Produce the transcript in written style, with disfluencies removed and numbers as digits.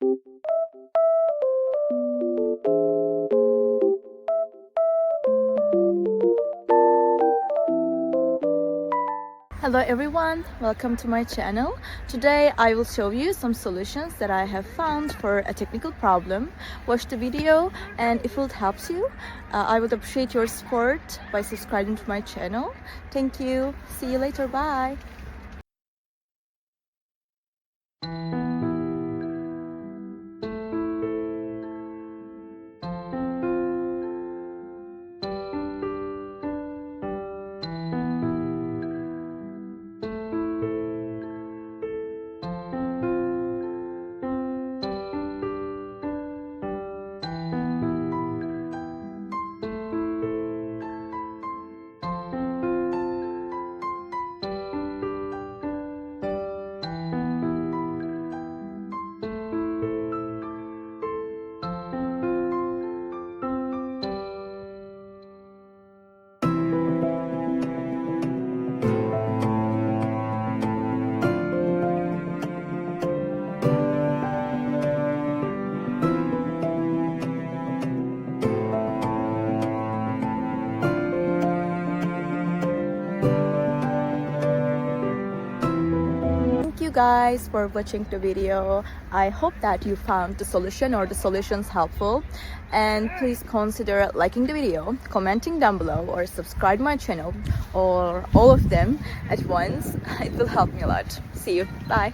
Hello everyone, welcome to my channel. Today I will show you some solutions that I have found for a technical problem. Watch the video, and if it helps you, I would appreciate your support by subscribing to my channel. Thank you. See you later. Bye. Thank you guys for watching the video. I hope that you found the solution or the solutions helpful, and please consider liking the video, commenting down below, or subscribe my channel, or all of them at once. It will help me a lot. See you. Bye.